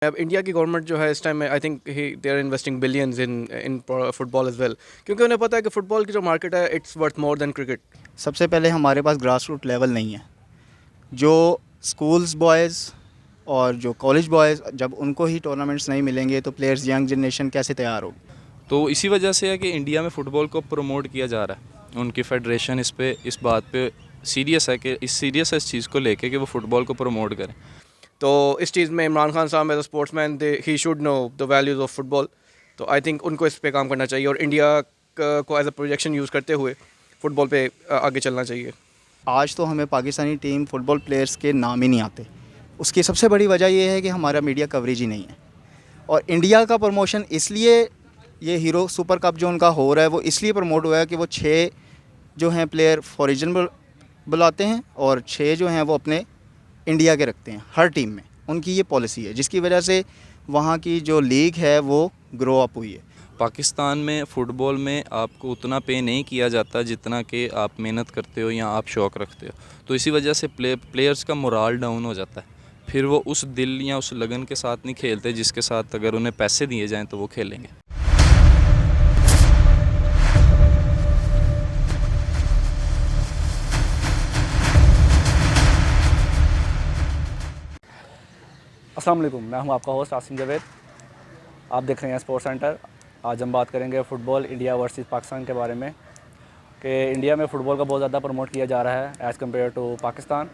अब इंडिया की गवर्नमेंट जो है इस टाइम में I think they are investing billions in football as well, क्योंकि उन्हें पता है कि फुटबॉल की जो मार्केट है it's worth more than cricket. सबसे पहले हमारे पास ग्रास रूट लेवल नहीं है। जो स्कूल्स बॉयज़ और जो कॉलेज बॉयज़, जब उनको ही टूर्नामेंट्स नहीं मिलेंगे तो प्लेयर्स, यंग जनरेशन कैसे तैयार होगी। तो इसी वजह से है कि इंडिया में फ़ुटबॉल को प्रमोट किया जा रहा है। उनकी फेडरेशन इस बात पे सीरियस है कि इस चीज़ को लेके कि वो फ़ुटबॉल को प्रमोट करें। तो इस चीज़ में इमरान खान साहब एज अ स्पोर्ट्समैन ही should know the values of football. तो आई थिंक उनको इस पे काम करना चाहिए और इंडिया को एज अ प्रोजेक्शन यूज़ करते हुए फुटबॉल पे आगे चलना चाहिए। आज तो हमें पाकिस्तानी टीम फुटबॉल प्लेयर्स के नाम ही नहीं आते। उसकी सबसे बड़ी वजह यह है कि हमारा मीडिया कवरेज ही नहीं है। और इंडिया का प्रमोशन इसलिए, ये हीरो सुपर कप जो उनका हो रहा है वो इसलिए प्रमोट हुआ है कि वो 6 जो हैं प्लेयर फॉरेन बुलाते हैं और 6 जो हैं वो अपने इंडिया के रखते हैं हर टीम में। उनकी ये पॉलिसी है जिसकी वजह से वहाँ की जो लीग है वो ग्रो अप हुई है। पाकिस्तान में फ़ुटबॉल में आपको उतना पे नहीं किया जाता जितना कि आप मेहनत करते हो या आप शौक़ रखते हो। तो इसी वजह से प्लेयर्स का मोराल डाउन हो जाता है। फिर वो उस दिल या उस लगन के साथ नहीं खेलते जिसके साथ अगर उन्हें पैसे दिए जाएँ तो वो खेलेंगे। अस्सलाम वालेकुम, मैं हूं आपका होस्ट आसिम जावेद। आप देख रहे हैं स्पोर्ट्स सेंटर। आज हम बात करेंगे फ़ुटबॉल इंडिया वर्सेस पाकिस्तान के बारे में कि इंडिया में फ़ुटबॉल का बहुत ज़्यादा प्रमोट किया जा रहा है एज़ कम्पेयर टू पाकिस्तान।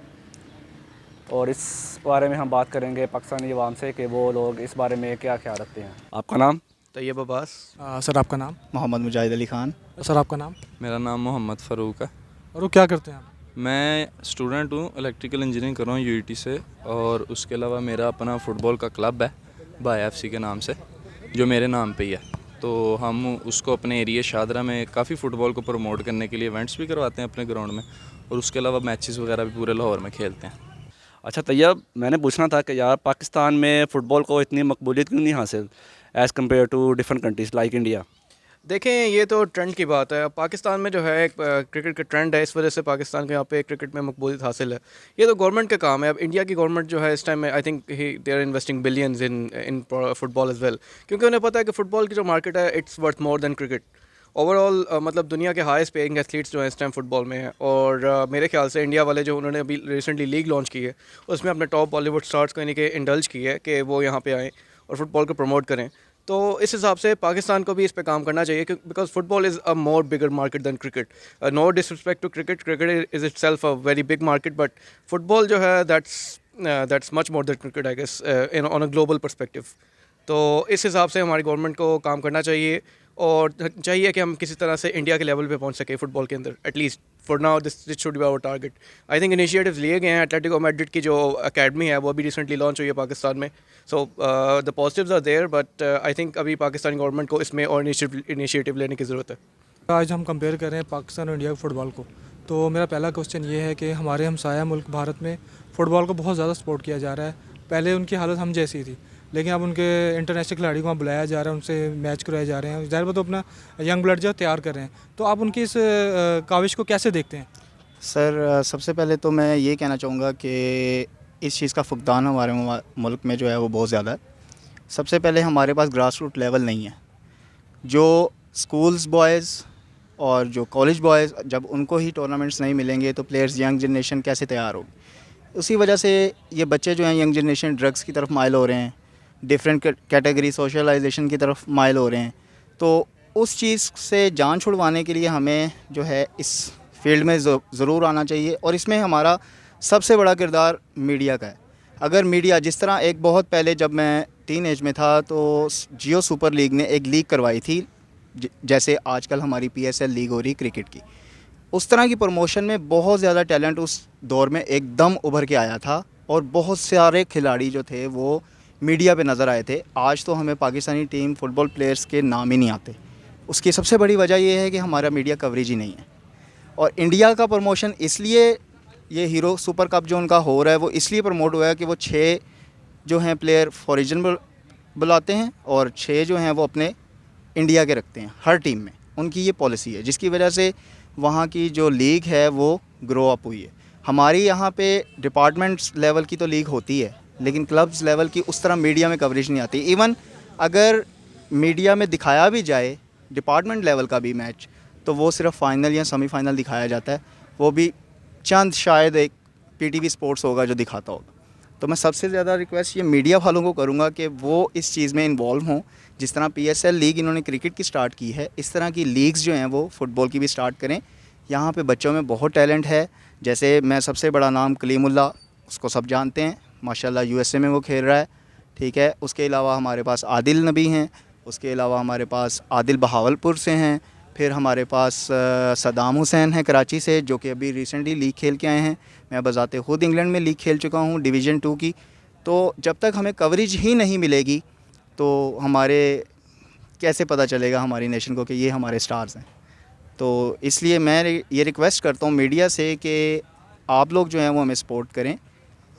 और इस बारे में हम बात करेंगे पाकिस्तानी अवाम से कि वो लोग इस बारे में क्या ख्याल रखते हैं। आपका नाम? तैयब अब्बास। सर आपका नाम? मोहम्मद मुजाहिद अली ख़ान। सर आपका नाम? मेरा नाम मोहम्मद फ़ारूक है। और वो क्या करते हैं आप? मैं स्टूडेंट हूँ, इलेक्ट्रिकल इंजीनियरिंग कर रहा हूँ यूईटी से। और उसके अलावा मेरा अपना फ़ुटबॉल का क्लब है बाय एफसी के नाम से, जो मेरे नाम पे ही है। तो हम उसको अपने एरिया शादरा में काफ़ी फ़ुटबॉल को प्रमोट करने के लिए इवेंट्स भी करवाते हैं अपने ग्राउंड में, और उसके अलावा मैचेस वगैरह भी पूरे लाहौर में खेलते हैं। अच्छा तैयब, मैंने पूछना था कि यार पाकिस्तान में फ़ुटबॉल को इतनी मकबूलियत क्यों नहीं हासिल as compare to different countries like India. देखें, ये तो ट्रेंड की बात है। पाकिस्तान में जो है एक क्रिकेट का ट्रेंड है, इस वजह से पाकिस्तान के यहाँ पे क्रिकेट में मकबूलियत हासिल है। ये तो गवर्नमेंट का काम है। अब इंडिया की गवर्नमेंट जो है इस टाइम में I think they are investing billions in football as well, क्योंकि उन्हें पता है कि फुटबॉल की जो मार्केट है it's worth more than cricket. Overall मतलब दुनिया के हाईएस्ट पेइंग एथलीट्स जो हैं इस टाइम फुटबॉल में है। और मेरे ख्याल से इंडिया वाले जो उन्होंने अभी रिसेंटली लीग लॉन्च की है उसमें अपने टॉप बॉलीवुड स्टार्स को यानी कि इंडल्ज की है कि वो यहाँ पे आएँ और फुटबॉल को प्रमोट करें। तो इस हिसाब से पाकिस्तान को भी इस पे काम करना चाहिए, because football is a more bigger market than cricket. No disrespect to cricket, cricket is itself a very big market, but football जो है that's much more than cricket I guess in on a global perspective. तो इस हिसाब से हमारी government को काम करना चाहिए और चाहिए कि हम किसी तरह से इंडिया के लेवल पे पहुंच सके फुटबॉल के अंदर। At least for now this should be our target. I think initiatives लिए गए हैं। एटलेटिको मैड्रिड की जो अकेडमी है वो अभी रिसेंटली लॉन्च हुई है पाकिस्तान में। So the positives are there, but I think अभी पाकिस्तानी गवर्नमेंट को इसमें और इनिशिएटिव लेने की ज़रूरत है। आज हम कंपेयर कर रहे हैं पाकिस्तान और इंडिया के फ़ुटबॉल को। तो मेरा पहला क्वेश्चन ये है कि हमारे हमसाया मुल्क भारत में फ़ुटबॉल को बहुत ज़्यादा सपोर्ट किया जा रहा है। पहले उनकी हालत हम जैसी थी, लेकिन अब उनके इंटरनेशनल खिलाड़ी को वहाँ बुलाया जा रहा है, उनसे मैच कराए जा रहे हैं। ज़ाहिर बात, तो अपना यंग ब्लड जो तैयार कर रहे हैं। तो आप उनकी इस काविश को कैसे देखते हैं? सर सबसे पहले तो मैं ये कहना चाहूँगा कि इस चीज़ का फुकदान हमारे मुल्क में जो है वो बहुत ज़्यादा है। सबसे पहले हमारे पास ग्रास रूट लेवल नहीं है। जो स्कूल्स बॉयज़ और जो कॉलेज बॉयज़, जब उनको ही टूर्नामेंट्स नहीं मिलेंगे तो प्लेयर्स, यंग जनरेशन कैसे तैयार होगी। उसी वजह से ये बच्चे जो हैं, यंग जनरेशन, ड्रग्स की तरफ माइल हो रहे हैं, डिफरेंट कैटेगरी सोशलाइजेशन की तरफ माइल हो रहे हैं। तो उस चीज़ से जान छुड़वाने के लिए हमें जो है इस फील्ड में ज़रूर आना चाहिए, और इसमें हमारा सबसे बड़ा किरदार मीडिया का है। अगर मीडिया, जिस तरह एक बहुत पहले जब मैं टीन एज में था तो जियो सुपर लीग ने एक लीग करवाई थी, जैसे आजकल हमारी पीएसएल लीग हो रही क्रिकेट की, उस तरह की प्रमोशन में बहुत ज़्यादा टैलेंट उस दौर में एकदम उभर के आया था और बहुत सारे खिलाड़ी जो थे वो मीडिया पे नज़र आए थे। आज तो हमें पाकिस्तानी टीम फुटबॉल प्लेयर्स के नाम ही नहीं आते। उसकी सबसे बड़ी वजह ये है कि हमारा मीडिया कवरेज ही नहीं है। और इंडिया का प्रमोशन इसलिए, ये हीरो सुपर कप जो उनका हो रहा है वो इसलिए प्रमोट हुआ है कि वो 6 जो हैं प्लेयर फॉरेन बुलाते हैं और 6 जो हैं वो अपने इंडिया के रखते हैं हर टीम में। उनकी ये पॉलिसी है जिसकी वजह से वहाँ की जो लीग है वो ग्रो अप हुई है। हमारी यहाँ पे डिपार्टमेंट्स लेवल की तो लीग होती है, लेकिन क्लब्स लेवल की उस तरह मीडिया में कवरेज नहीं आती। इवन अगर मीडिया में दिखाया भी जाए डिपार्टमेंट लेवल का भी मैच, तो वो सिर्फ फाइनल या सेमीफाइनल दिखाया जाता है, वो भी चंद शायद एक पीटीवी स्पोर्ट्स होगा जो दिखाता होगा। तो मैं सबसे ज़्यादा रिक्वेस्ट ये मीडिया वालों को करूँगा कि वो इस चीज़ में इन्वॉल्व हों। जिस तरह PSL लीग इन्होंने क्रिकेट की स्टार्ट की है, इस तरह की लीग्स जो हैं वो फ़ुटबॉल की भी स्टार्ट करें। यहाँ पे बच्चों में बहुत टैलेंट है। जैसे मैं सबसे बड़ा नाम कलीमुल्ला, उसको सब जानते हैं, माशाल्लाह USA में वो खेल रहा है, ठीक है। उसके अलावा हमारे पास आदिल नबी हैं, उसके अलावा हमारे पास आदिल बहावलपुर से हैं, फिर हमारे पास सदाम हुसैन हैं कराची से, जो कि अभी रिसेंटली लीग खेल के आए हैं। मैं बज़ाते खुद इंग्लैंड में लीग खेल चुका हूँ डिवीज़न 2 की। तो जब तक हमें कवरेज ही नहीं मिलेगी तो हमारे कैसे पता चलेगा हमारी नेशन को कि ये हमारे स्टार्स हैं। तो इसलिए मैं ये रिक्वेस्ट करता हूँ मीडिया से कि आप लोग जो हैं वो हमें सपोर्ट करें।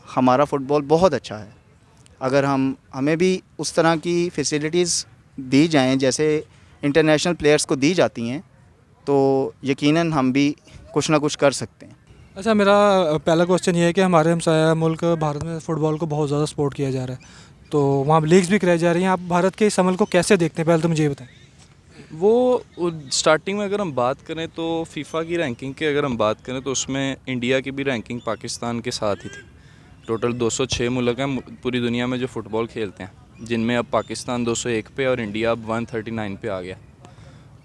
हमारा फ़ुटबॉल बहुत अच्छा है। अगर हमें भी उस तरह की फैसिलिटीज़ दी जाएं जैसे इंटरनेशनल प्लेयर्स को दी जाती हैं, तो यकीनन हम भी कुछ ना कुछ कर सकते हैं। अच्छा, मेरा पहला क्वेश्चन ये है कि हमारे हमसाया मुल्क भारत में फ़ुटबॉल को बहुत ज़्यादा सपोर्ट किया जा रहा है, तो वहाँ लीग्स भी कराई जा रही हैं। आप भारत के इस अमल को कैसे देखते हैं, पहले तो मुझे ये बताएं। वो स्टार्टिंग में अगर हम बात करें तो फीफा की रैंकिंग की अगर हम बात करें तो उसमें इंडिया की भी रैंकिंग पाकिस्तान के साथ ही थी। टोटल 206 मुल्क हैं पूरी दुनिया में जो फ़ुटबॉल खेलते हैं, जिनमें अब पाकिस्तान 201 पे और इंडिया अब 139 पे आ गया।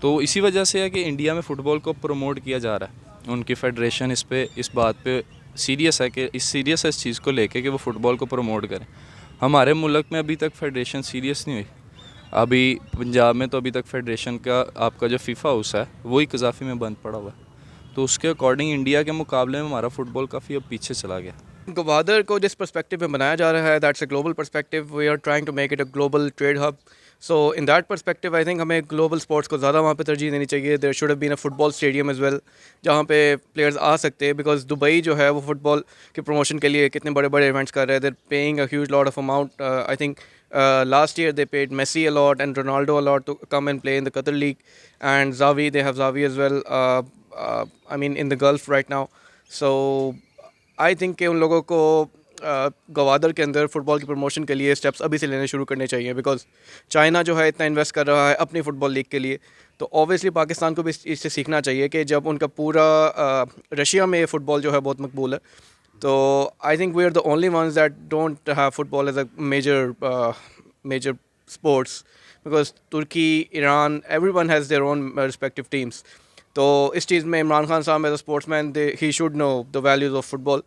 तो इसी वजह से है कि इंडिया में फ़ुटबॉल को प्रमोट किया जा रहा है। उनकी फेडरेशन इस बात पे सीरियस है कि इस चीज़ को लेके कि वो फ़ुटबॉल को प्रमोट करें। हमारे मुल्क में अभी तक फेडरेशन सीरियस नहीं हुई। अभी पंजाब में तो अभी तक फेडरेशन का आपका जो फीफा हाउस है वही कज़ाफ़ी में बंद पड़ा हुआ है। तो उसके अकॉर्डिंग इंडिया के मुकाबले में हमारा फ़ुटबॉल काफ़ी अब पीछे चला गया। गवादर को जिस पर्सपेक्टिव में बनाया जा रहा है, that's a global perspective. We are trying to make it a global trade hub. So in that perspective I think हमें ग्लोबल स्पोर्ट्स को ज़्यादा वहाँ पे तरजीह देनी चाहिए। There should have been a football stadium as well, जहाँ पे प्लेयर्स आ सकते हैं, बिकॉज दुबई जो है वो फुटबॉल के प्रमोशन के लिए कितने बड़े बड़े इवेंट्स कर रहे हैं। They're paying a huge lot of amount. I think last year they paid Messi a lot and Ronaldo a lot to come and play in the Qatar League, and Xavi, they have Xavi as well, I mean in the Gulf right now. So I think कि उन लोगों को गवादर के अंदर football की promotion के लिए steps अभी से लेने शुरू करने चाहिए, बिकॉज चाइना जो है इतना इन्वेस्ट कर रहा है अपनी फ़ुटबॉल लीग के लिए। तो ऑब्वियसली पाकिस्तान को भी इससे सीखना चाहिए कि जब उनका पूरा रशिया में फ़ुटबॉल जो है बहुत मकबूल है, तो I think we are the only ones that don't have football as a major sports, because तुर्की, Iran, everyone has their own respective teams. तो इस चीज़ में इमरान खान साहब एज अ स्पोर्ट्समैन ही should know the values of football.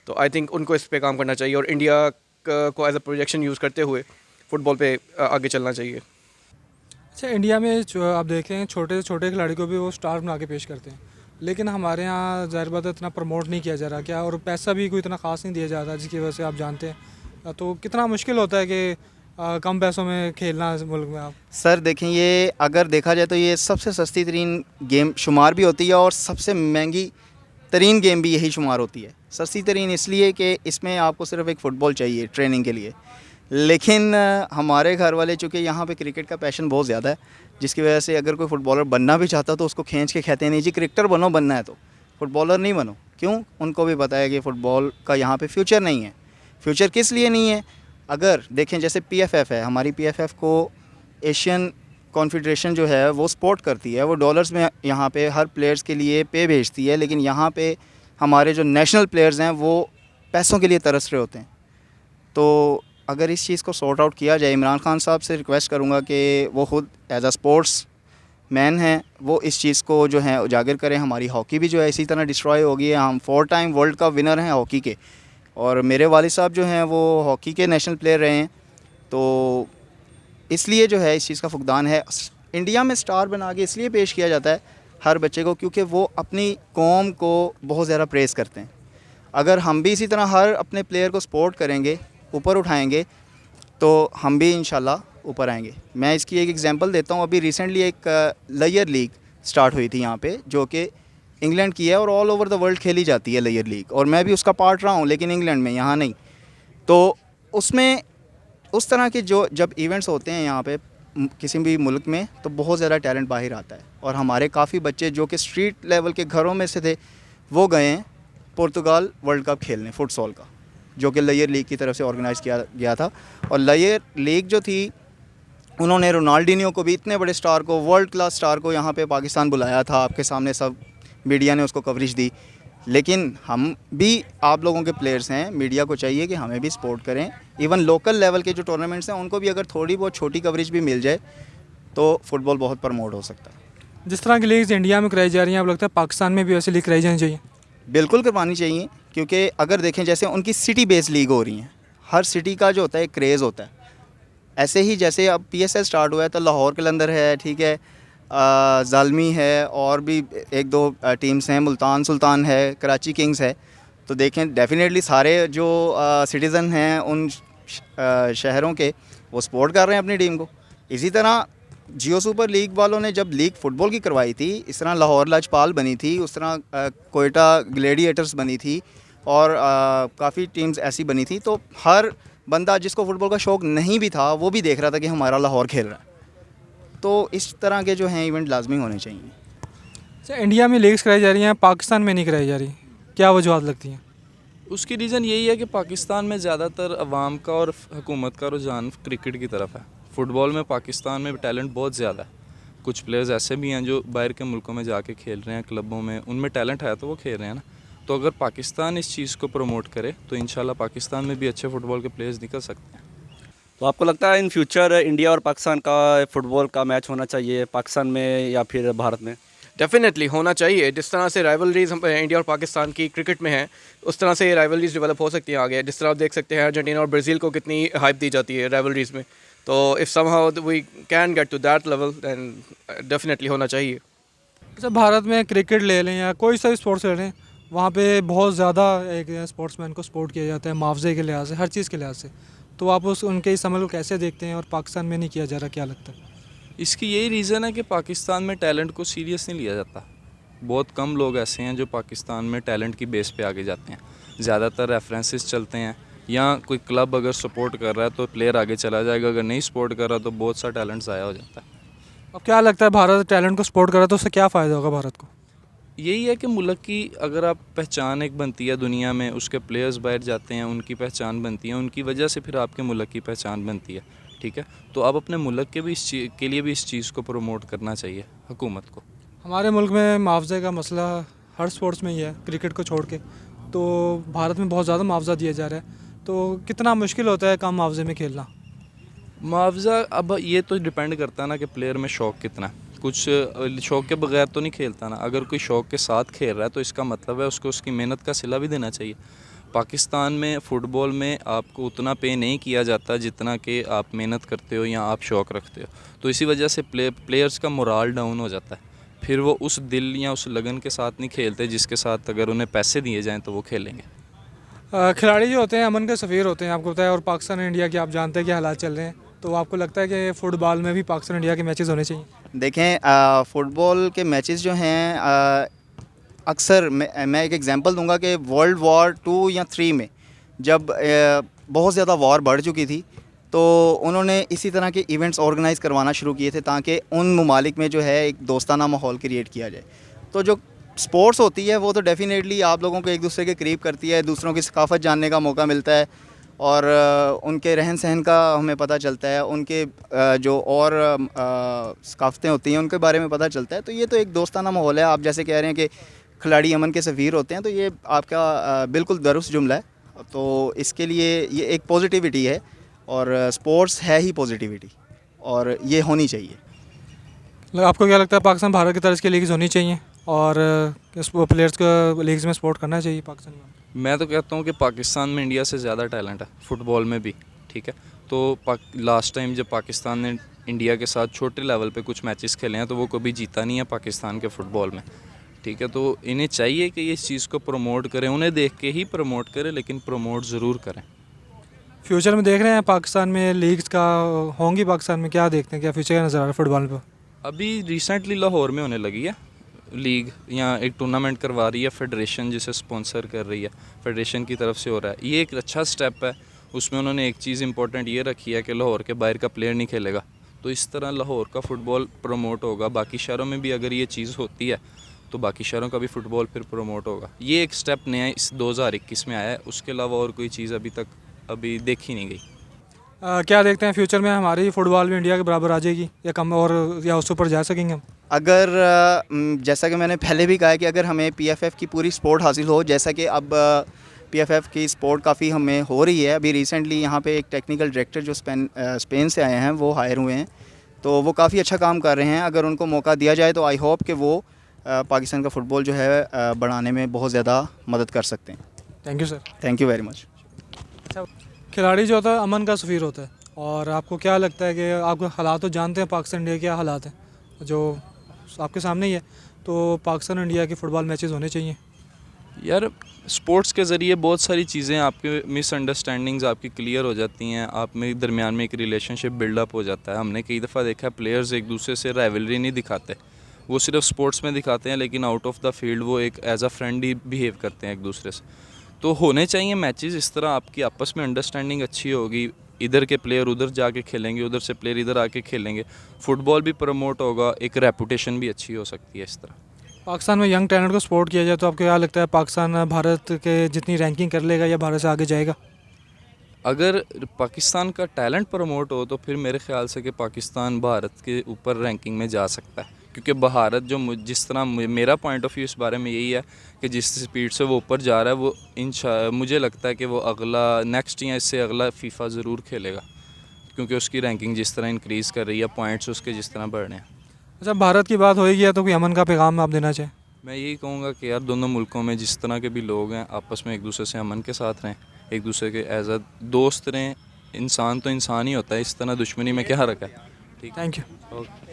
तो I think उनको इस पे काम करना चाहिए और इंडिया को एज अ प्रोजेक्शन यूज़ करते हुए फ़ुटबॉल पे आगे चलना चाहिए। अच्छा, इंडिया में जो आप देख रहे हैं छोटे से छोटे खिलाड़ी को भी वो स्टार बना के पेश करते हैं, लेकिन हमारे यहाँ ज़ाहिर बात है इतना प्रमोट नहीं किया जा रहा क्या, और पैसा भी कोई इतना ख़ास नहीं दिया जाता, जिसकी वजह से आप जानते हैं। तो कितना मुश्किल होता है कि कम पैसों में खेलना इस मुल्क में। आप सर देखें, ये अगर देखा जाए तो ये सबसे सस्ती तरीन गेम शुमार भी होती है और सबसे महंगी तरीन गेम भी यही शुमार होती है। सस्ती तरीन इसलिए कि इसमें आपको सिर्फ एक फ़ुटबॉल चाहिए ट्रेनिंग के लिए, लेकिन हमारे घर वाले चूँकि यहाँ पे क्रिकेट का पैशन बहुत ज़्यादा है, जिसकी वजह से अगर कोई फ़ुटबॉलर बनना भी चाहता तो उसको खींच के कहते हैं नहीं जी क्रिकेटर बनो, बनना है तो फ़ुटबॉलर नहीं बनो। क्यों? उनको भी पता है कि फ़ुटबॉल का यहाँ पे फ्यूचर नहीं है। फ्यूचर किस लिए नहीं है? अगर देखें जैसे PFF है, हमारी PFF को एशियन कॉन्फेडरेशन जो है वो सपोर्ट करती है, वो डॉलर्स में यहाँ पे हर प्लेयर्स के लिए पे भेजती है, लेकिन यहाँ पे हमारे जो नेशनल प्लेयर्स हैं वो पैसों के लिए तरस रहे होते हैं। तो अगर इस चीज़ को सॉर्ट आउट किया जाए, इमरान खान साहब से रिक्वेस्ट करूँगा कि वो ख़ुद एज अ स्पोर्ट्स मैन हैं, वो इस चीज़ को जो है उजागर करें। हमारी हॉकी भी जो है इसी तरह डिस्ट्रॉय हो गई है। हम 4 टाइम वर्ल्ड कप विनर हैं हॉकी के, और मेरे वालिद साहब जो हैं वो हॉकी के नेशनल प्लेयर रहे हैं। तो इसलिए जो है इस चीज़ का फुकदान है। इंडिया में स्टार बना के इसलिए पेश किया जाता है हर बच्चे को, क्योंकि वो अपनी कौम को बहुत ज़्यादा प्रेज़ करते हैं। अगर हम भी इसी तरह हर अपने प्लेयर को सपोर्ट करेंगे, ऊपर उठाएंगे, तो हम भी इंशाल्लाह ऊपर आएंगे। मैं इसकी एक एग्जांपल देता हूँ। अभी रिसेंटली एक लेयर लीग स्टार्ट हुई थी यहाँ पे, जो कि इंग्लैंड की है और ऑल ओवर द वर्ल्ड खेली जाती है लेयर लीग, और मैं भी उसका पार्ट रहा हूँ, लेकिन इंग्लैंड में, यहाँ नहीं। तो उसमें उस तरह के जो जब इवेंट्स होते हैं यहाँ पे किसी भी मुल्क में, तो बहुत ज़्यादा टैलेंट बाहर आता है। और हमारे काफ़ी बच्चे जो कि स्ट्रीट लेवल के घरों में से थे, वो गए हैं पुर्तगाल वर्ल्ड कप खेलने फुटसॉल का। जो कि लयर लीग की तरफ से ऑर्गेनाइज़ किया गया था। और लयर लीग जो थी, उन्होंने रोनाल्डिनियो को भी, इतने बड़े स्टार को, वर्ल्ड क्लास स्टार को यहाँ पे पाकिस्तान बुलाया था। आपके सामने सब मीडिया ने उसको कवरेज दी। लेकिन हम भी आप लोगों के प्लेयर्स हैं, मीडिया को चाहिए कि हमें भी सपोर्ट करें। इवन लोकल लेवल के जो टूर्नामेंट्स हैं उनको भी अगर थोड़ी बहुत छोटी कवरेज भी मिल जाए तो फुटबॉल बहुत प्रमोट हो सकता है। जिस तरह की लीग्स इंडिया में कराई जा रही हैं, अब लगता है पाकिस्तान में भी वैसे लीग कराई जानी चाहिए। बिल्कुल करवानी चाहिए, क्योंकि अगर देखें जैसे उनकी सिटी बेस्ड लीग हो रही हैं, हर सिटी का जो होता है एक क्रेज़ होता है। ऐसे ही जैसे अब PSL स्टार्ट हुआ है तो लाहौर कलंदर है, ठीक है, ज़ालमी है, और भी एक दो टीम्स हैं, मुल्तान सुल्तान है, कराची किंग्स है। तो देखें डेफिनेटली सारे जो सिटीज़न हैं उन शहरों के, वो सपोर्ट कर रहे हैं अपनी टीम को। इसी तरह जियो सुपर लीग वालों ने जब लीग फुटबॉल की करवाई थी, इस तरह लाहौर लाजपाल बनी थी, उस तरह कोयटा ग्लेडिएटर्स बनी थी, और काफ़ी टीम्स ऐसी बनी थी। तो हर बंदा जिसको फ़ुटबॉल का शौक़ नहीं भी था वो भी देख रहा था कि हमारा लाहौर खेल रहा है। तो इस तरह के जो हैं इवेंट लाजमी होने चाहिए। अच्छा, इंडिया में लीग्स कराई जा रही हैं, पाकिस्तान में नहीं कराई जा रही, क्या वजूहत लगती हैं? उसकी रीज़न यही है कि पाकिस्तान में ज़्यादातर अवाम का और हुकूमत का रुझान क्रिकेट की तरफ है। फ़ुटबॉल में पाकिस्तान में टैलेंट बहुत ज़्यादा है। कुछ प्लेयर्स ऐसे भी हैं जो बाहर के मुल्कों में जाके खेल रहे हैं क्लबों में, उनमें टैलेंट है तो वो खेल रहे हैं ना। तो अगर पाकिस्तान इस चीज़ को प्रमोट करे तो इंशाल्लाह पाकिस्तान में भी अच्छे फ़ुटबॉल के प्लेयर्स निकल सकते हैं। तो आपको लगता है इन फ्यूचर इंडिया और पाकिस्तान का फुटबॉल का मैच होना चाहिए पाकिस्तान में या फिर भारत में? डेफिनेटली होना चाहिए। जिस तरह से राइवलरीज हम इंडिया और पाकिस्तान की क्रिकेट में हैं, उस तरह से ये राइवलरीज डेवलप हो सकती हैं आगे। जिस तरह आप देख सकते हैं अर्जेंटीना और ब्राज़ील को कितनी हाइप दी जाती है राइवलरीज में। तो if somehow we can get to that level then definitely होना चाहिए। अच्छा, भारत में क्रिकेट ले लें या कोई सा भी स्पोर्ट्स ले लें, वहाँ पे बहुत ज़्यादा एक स्पोर्ट्समैन को सपोर्ट किया जाता है, मुआवजे के लिहाज से, हर चीज़ के लिहाज से। तो आप उनके इस अमल को कैसे देखते हैं और पाकिस्तान में नहीं किया जा रहा, क्या लगता है? इसकी यही रीज़न है कि पाकिस्तान में टैलेंट को सीरियस नहीं लिया जाता। बहुत कम लोग ऐसे हैं जो पाकिस्तान में टैलेंट की बेस पे आगे जाते हैं। ज़्यादातर रेफरेंसेस चलते हैं, या कोई क्लब अगर सपोर्ट कर रहा है तो प्लेयर आगे चला जाएगा, अगर नहीं सपोर्ट कर रहा तो बहुत सा टैलेंट ज़ाया हो जाता है। अब क्या लगता है, भारत टैलेंट को सपोर्ट कर रहा है तो उससे क्या फ़ायदा होगा भारत को? यही है कि मुल्क की अगर आप पहचान एक बनती है दुनिया में, उसके प्लेयर्स बाहर जाते हैं, उनकी पहचान बनती है, उनकी वजह से फिर आपके मुल्क की पहचान बनती है। ठीक है, तो आप अपने मुल्क के भी के लिए भी इस चीज़ को प्रमोट करना चाहिए हुकूमत को। हमारे मुल्क में मुआवजे का मसला हर स्पोर्ट्स में ही है, क्रिकेट को छोड़ के। तो भारत में बहुत ज़्यादा मुआवजा दिया जा रहा है, तो कितना मुश्किल होता है कम मुआवजे में खेलना? मुआवजा अब ये तो डिपेंड करता है ना कि प्लेयर में शौक़ कितना है। कुछ शौक़ के बगैर तो नहीं खेलता ना। अगर कोई शौक़ के साथ खेल रहा है तो इसका मतलब है उसको उसकी मेहनत का सिला भी देना चाहिए। पाकिस्तान में फ़ुटबॉल में आपको उतना पे नहीं किया जाता जितना कि आप मेहनत करते हो या आप शौक़ रखते हो। तो इसी वजह से प्लेयर्स का मोराल डाउन हो जाता है, फिर वो उस दिल या उस लगन के साथ नहीं खेलते जिसके साथ अगर उन्हें पैसे दिए जाएँ तो वो खेलेंगे। खिलाड़ी जो होते हैं अमन के सफ़ीर होते हैं, आपको पता है, और पाकिस्तान और इंडिया के आप जानते हैं क्या हालात चल रहे हैं। तो आपको लगता है कि फ़ुटबॉल में भी पाकिस्तान इंडिया के मैचेस होने चाहिए? देखें फ़ुटबॉल के मैचेस जो हैं, अक्सर मैं एक एग्जांपल दूंगा कि वर्ल्ड वॉर 2 या 3 में जब बहुत ज़्यादा वॉर बढ़ चुकी थी, तो उन्होंने इसी तरह के इवेंट्स ऑर्गेनाइज़ करवाना शुरू किए थे ताकि उन ममालिक में जो है एक दोस्ताना माहौल क्रिएट किया जाए। तो जो स्पोर्ट्स होती है वो तो डेफ़िनेटली आप लोगों को एक दूसरे के करीब करती है, दूसरों की सकाफ़त जानने का मौका मिलता है, और उनके रहन सहन का हमें पता चलता है, उनके जो और सकाफ़तें होती हैं उनके बारे में पता चलता है। तो ये तो एक दोस्ताना माहौल है। आप जैसे कह रहे हैं कि खिलाड़ी अमन के सफ़ीर होते हैं, तो ये आपका बिल्कुल दुरुस्त जुमला है। तो इसके लिए ये एक पॉजिटिविटी है, और स्पोर्ट्स है ही पॉजिटिविटी, और ये होनी चाहिए। आपको क्या लगता है, पाकिस्तान भारत की तरह इसकी लीग्स होनी चाहिए और प्लेयर्स को लीग्स में सपोर्ट करना चाहिए पाकिस्तान में? मैं तो कहता हूँ कि पाकिस्तान में इंडिया से ज़्यादा टैलेंट है फ़ुटबॉल में भी। ठीक है, तो लास्ट टाइम जब पाकिस्तान ने इंडिया के साथ छोटे लेवल पे कुछ मैचेस खेले हैं तो वो कभी जीता नहीं है पाकिस्तान के फ़ुटबॉल में। ठीक है, तो इन्हें चाहिए कि ये इस चीज़ को प्रमोट करें, उन्हें देख के ही प्रमोट करें, लेकिन प्रमोट ज़रूर करें। फ्यूचर में देख रहे हैं पाकिस्तान में लीग्स का होंगी, पाकिस्तान में क्या देखते हैं, क्या फ्यूचर का नज़र आ रहा है फुटबॉल पर? अभी रिसेंटली लाहौर में होने लगी है लीग, यहाँ एक टूर्नामेंट करवा रही है फेडरेशन, जिसे स्पॉन्सर कर रही है, फेडरेशन की तरफ से हो रहा है। ये एक अच्छा स्टेप है। उसमें उन्होंने एक चीज़ इंपॉर्टेंट ये रखी है कि लाहौर के बाहर का प्लेयर नहीं खेलेगा। तो इस तरह लाहौर का फ़ुटबॉल प्रमोट होगा। बाकी शहरों में भी अगर ये चीज़ होती है तो बाकी शहरों का भी फुटबॉल फिर प्रमोट होगा। ये एक स्टेप नया इस 2021 में आया है, उसके अलावा और कोई चीज़ अभी देखी नहीं गई। क्या देखते हैं फ्यूचर में हमारी फुटबॉल भी इंडिया के बराबर आ जाएगी या कम, और या उससे ऊपर जा सकेंगे हम? अगर जैसा कि मैंने पहले भी कहा है कि अगर हमें पीएफएफ की पूरी सपोर्ट हासिल हो, जैसा कि अब पीएफएफ की सपोर्ट काफ़ी हमें हो रही है। अभी रिसेंटली यहाँ पे एक टेक्निकल डायरेक्टर जो स्पेन से आए हैं वो हायर हुए हैं, तो वो काफ़ी अच्छा काम कर रहे हैं। अगर उनको मौका दिया जाए तो आई होप कि वो पाकिस्तान का फ़ुटबॉल जो है बढ़ाने में बहुत ज़्यादा मदद कर सकते हैं। Thank you sir. Thank you very much. खिलाड़ी जो होता है अमन का सफ़ीर होता है, और आपको क्या लगता है कि आपको हालात तो जानते हैं पाकिस्तान इंडिया के क्या हालात हैं जो आपके सामने ही है, तो पाकिस्तान इंडिया के फ़ुटबॉल मैचेस होने चाहिए? यार स्पोर्ट्स के ज़रिए बहुत सारी चीज़ें, आपके मिसअंडरस्टैंडिंग्स आपकी क्लियर हो जाती हैं, आप में दरमियान में एक रिलेशनशिप बिल्डअप हो जाता है। हमने कई दफ़ा देखा है प्लेयर्स एक दूसरे से राइवलरी नहीं दिखाते, वो सिर्फ स्पोर्ट्स में दिखाते हैं, लेकिन आउट ऑफ द फील्ड वो एक एज अ फ्रेंड ही बिहेव करते हैं एक दूसरे से। तो होने चाहिए मैचेस इस तरह, आपकी आपस में अंडरस्टैंडिंग अच्छी होगी, इधर के प्लेयर उधर जाके खेलेंगे, उधर से प्लेयर इधर आके खेलेंगे, फुटबॉल भी प्रमोट होगा, एक रेपुटेशन भी अच्छी हो सकती है इस तरह। पाकिस्तान में यंग टैलेंट को सपोर्ट किया जाए तो आपको क्या लगता है पाकिस्तान भारत के जितनी रैंकिंग कर लेगा या भारत से आगे जाएगा? अगर पाकिस्तान का टैलेंट प्रमोट हो तो फिर मेरे ख्याल से कि पाकिस्तान भारत के ऊपर रैंकिंग में जा सकता है, क्योंकि भारत जो जिस तरह मेरा पॉइंट ऑफ व्यू इस बारे में यही है कि जिस स्पीड से वो ऊपर जा रहा है, वो मुझे लगता है कि वो अगला नेक्स्ट या इससे अगला फीफा ज़रूर खेलेगा, क्योंकि उसकी रैंकिंग जिस तरह इंक्रीज़ कर रही है, पॉइंट्स उसके जिस तरह बढ़ रहे हैं। अच्छा, भारत की बात होएगी तो कोई अमन का पैगाम आप देना चाहें? मैं यही कहूँगा कि यार दोनों मुल्कों में जिस तरह के भी लोग हैं आपस में एक दूसरे से अमन के साथ रहें, एक दूसरे के एज अ दोस्त रहें। इंसान तो इंसान ही होता है, इस तरह दुश्मनी में क्या रखा है। ठीक, थैंक यू। ओके।